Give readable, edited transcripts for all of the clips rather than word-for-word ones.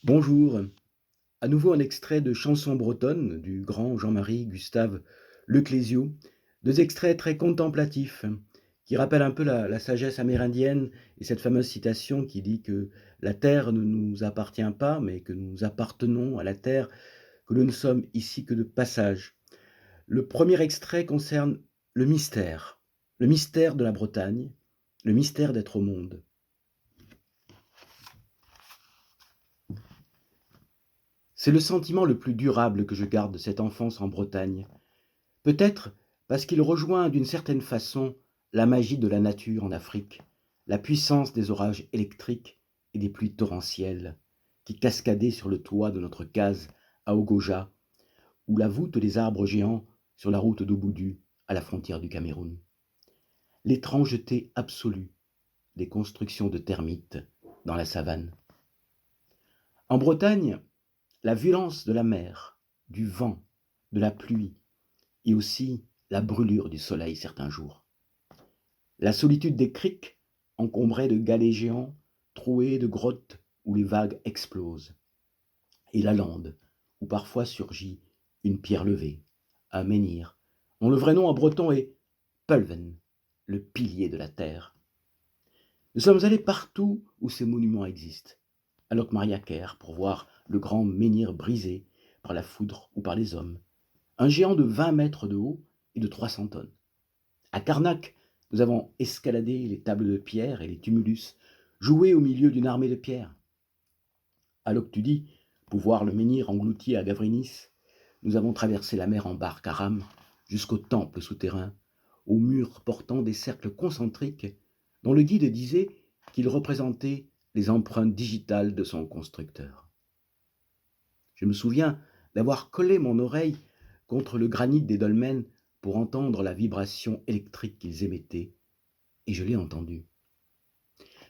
Bonjour, à nouveau un extrait de Chanson bretonne du grand Jean-Marie Gustave Leclésio, deux extraits très contemplatifs qui rappellent un peu la sagesse amérindienne et cette fameuse citation qui dit que la terre ne nous appartient pas, mais que nous appartenons à la terre, que nous ne sommes ici que de passage. Le premier extrait concerne le mystère de la Bretagne, le mystère d'être au monde. C'est le sentiment le plus durable que je garde de cette enfance en Bretagne. Peut-être parce qu'il rejoint d'une certaine façon la magie de la nature en Afrique, la puissance des orages électriques et des pluies torrentielles qui cascadaient sur le toit de notre case à Ogoja ou la voûte des arbres géants sur la route d'Obudu à la frontière du Cameroun. L'étrangeté absolue des constructions de termites dans la savane. En Bretagne, la violence de la mer, du vent, de la pluie et aussi la brûlure du soleil certains jours. La solitude des criques, encombrées de galets géants, trouées de grottes où les vagues explosent. Et la lande, où parfois surgit une pierre levée, un menhir, dont le vrai nom en breton est Pulven, le pilier de la terre. Nous sommes allés partout où ces monuments existent, à Locmariaquer pour voir le grand menhir brisé par la foudre ou par les hommes, un géant de 20 mètres de haut et de 300 tonnes. À Carnac, nous avons escaladé les tables de pierre et les tumulus, joué au milieu d'une armée de pierre. À Loctudie, pour voir le menhir englouti à Gavrinis, nous avons traversé la mer en barque à rame jusqu'au temple souterrain, aux murs portant des cercles concentriques dont le guide disait qu'ils représentaient les empreintes digitales de son constructeur. Je me souviens d'avoir collé mon oreille contre le granit des dolmens pour entendre la vibration électrique qu'ils émettaient, et je l'ai entendu.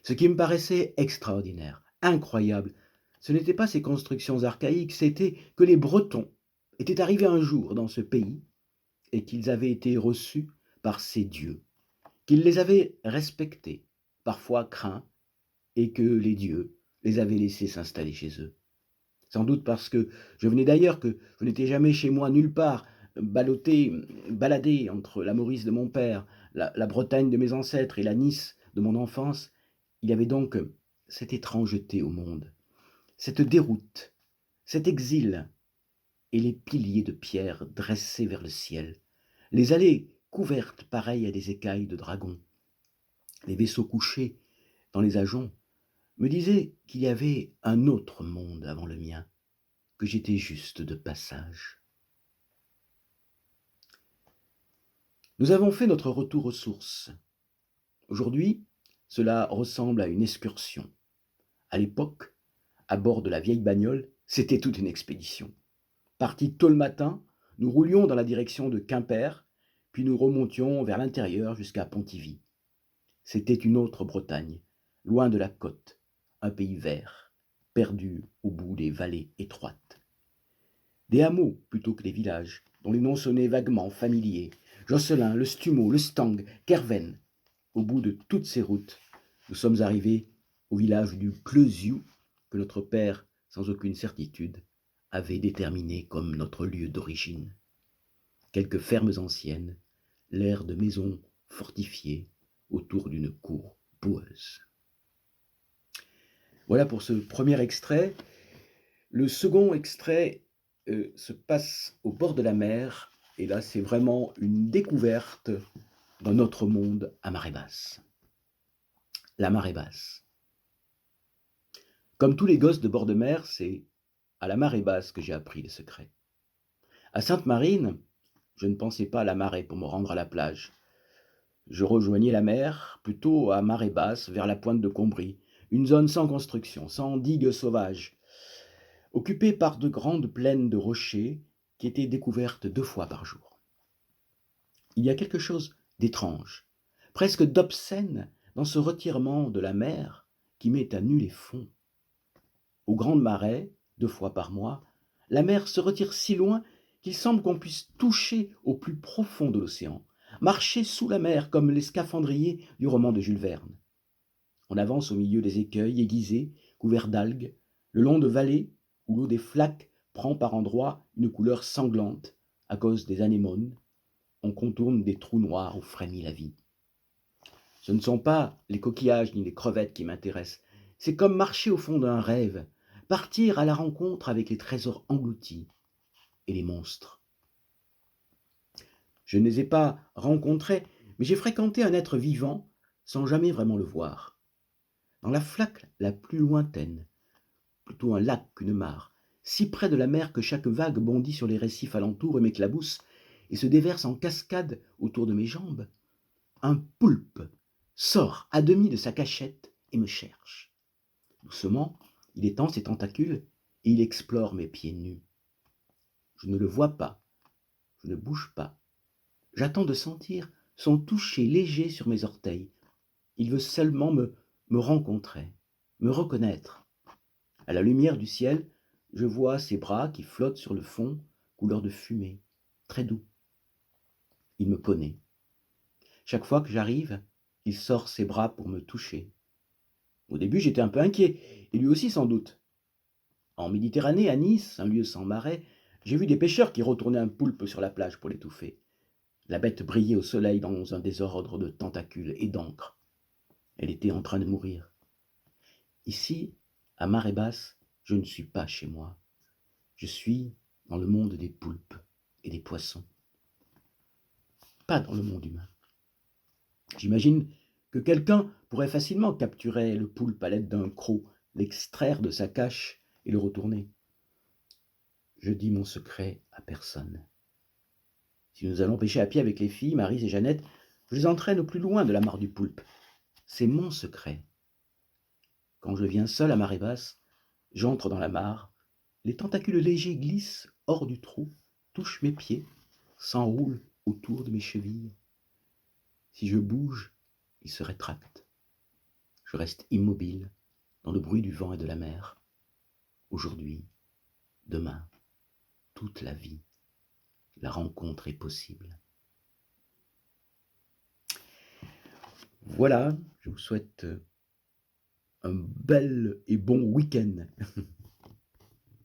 Ce qui me paraissait extraordinaire, incroyable, ce n'était pas ces constructions archaïques, c'était que les Bretons étaient arrivés un jour dans ce pays et qu'ils avaient été reçus par ces dieux, qu'ils les avaient respectés, parfois craints, et que les dieux les avaient laissés s'installer chez eux. Sans doute parce que je venais d'ailleurs, que je n'étais jamais chez moi nulle part, baladé entre la Maurice de mon père, la Bretagne de mes ancêtres et la Nice de mon enfance. Il y avait donc cette étrangeté au monde, cette déroute, cet exil, et les piliers de pierre dressés vers le ciel, les allées couvertes pareilles à des écailles de dragon, les vaisseaux couchés dans les ajoncs, me disaient qu'il y avait un autre monde avant le mien, que j'étais juste de passage. Nous avons fait notre retour aux sources. Aujourd'hui, cela ressemble à une excursion. À l'époque, à bord de la vieille bagnole, c'était toute une expédition. Partis tôt le matin, nous roulions dans la direction de Quimper, puis nous remontions vers l'intérieur jusqu'à Pontivy. C'était une autre Bretagne, loin de la côte, un pays vert, perdu au bout des vallées étroites. Des hameaux plutôt que des villages, dont les noms sonnaient vaguement familiers. Josselin, le Stumo, le Stang, Kerven. Au bout de toutes ces routes, nous sommes arrivés au village du Cleuziou, que notre père, sans aucune certitude, avait déterminé comme notre lieu d'origine. Quelques fermes anciennes, l'air de maisons fortifiées autour d'une cour boueuse. Voilà pour ce premier extrait. Le second extrait se passe au bord de la mer, et là c'est vraiment une découverte d'un autre monde à marée basse. La marée basse. Comme tous les gosses de bord de mer, c'est à la marée basse que j'ai appris les secrets. À Sainte-Marine, je ne pensais pas à la marée pour me rendre à la plage. Je rejoignais la mer plutôt à marée basse vers la pointe de Combry, une zone sans construction, sans digues sauvages, occupée par de grandes plaines de rochers qui étaient découvertes 2 fois par jour. Il y a quelque chose d'étrange, presque d'obscène dans ce retirement de la mer qui met à nu les fonds. Aux grandes marées, 2 fois par mois, la mer se retire si loin qu'il semble qu'on puisse toucher au plus profond de l'océan, marcher sous la mer comme les scaphandriers du roman de Jules Verne. On avance au milieu des écueils aiguisés, couverts d'algues, le long de vallées où l'eau des flaques prend par endroits une couleur sanglante à cause des anémones, on contourne des trous noirs où frémit la vie. Ce ne sont pas les coquillages ni les crevettes qui m'intéressent, c'est comme marcher au fond d'un rêve, partir à la rencontre avec les trésors engloutis et les monstres. Je ne les ai pas rencontrés, mais j'ai fréquenté un être vivant sans jamais vraiment le voir. Dans la flaque la plus lointaine, plutôt un lac qu'une mare, si près de la mer que chaque vague bondit sur les récifs alentours et m'éclabousse et se déverse en cascade autour de mes jambes, un poulpe sort à demi de sa cachette et me cherche. Doucement, il étend ses tentacules et il explore mes pieds nus. Je ne le vois pas, je ne bouge pas. J'attends de sentir son toucher léger sur mes orteils. Il veut seulement me rencontrer, me reconnaître. À la lumière du ciel, je vois ses bras qui flottent sur le fond, couleur de fumée, très doux. Il me connaît. Chaque fois que j'arrive, il sort ses bras pour me toucher. Au début, j'étais un peu inquiet, et lui aussi sans doute. En Méditerranée, à Nice, un lieu sans marais, j'ai vu des pêcheurs qui retournaient un poulpe sur la plage pour l'étouffer. La bête brillait au soleil dans un désordre de tentacules et d'encre. Elle était en train de mourir. Ici, à marée basse, je ne suis pas chez moi. Je suis dans le monde des poulpes et des poissons. Pas dans le monde humain. J'imagine que quelqu'un pourrait facilement capturer le poulpe à l'aide d'un croc, l'extraire de sa cache et le retourner. Je dis mon secret à personne. Si nous allons pêcher à pied avec les filles, Maryse et Jeannette, je les entraîne au plus loin de la mare du poulpe. C'est mon secret. Quand je viens seul à marée basse, j'entre dans la mare, les tentacules légers glissent hors du trou, touchent mes pieds, s'enroulent autour de mes chevilles. Si je bouge, ils se rétractent. Je reste immobile dans le bruit du vent et de la mer. Aujourd'hui, demain, toute la vie, la rencontre est possible. Voilà, je vous souhaite un bel et bon week-end.